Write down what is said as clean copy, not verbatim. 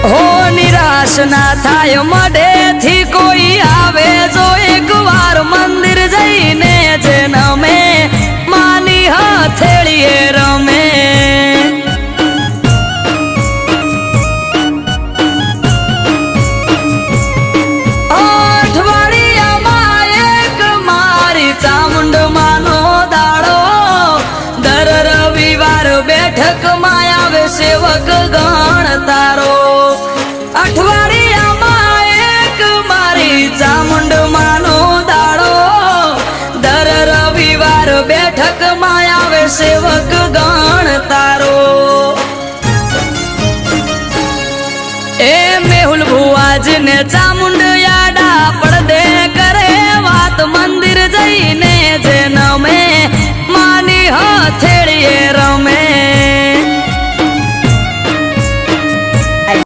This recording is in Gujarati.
હો નિરાશ ના થાય મઢેથી કોઈ આવે જો એકવાર મંદિર જઈને જન્મે માની હથેળીએ રમે અઠવાડિયામાં એક મારી ચામુંડ માનો દાડો દર રવિવાર બેઠકમાં આવે સેવક ગણ તારો અઠવાડિયામાં એક મારી ચામુંડ માનો દાડો દર રવિવાર બેઠકમાં આવે સેવક ગણ તારો એ મેહુલ ભુવાજીને ચામુંડ યાડા પડદે કરે વાત મંદિર જઈને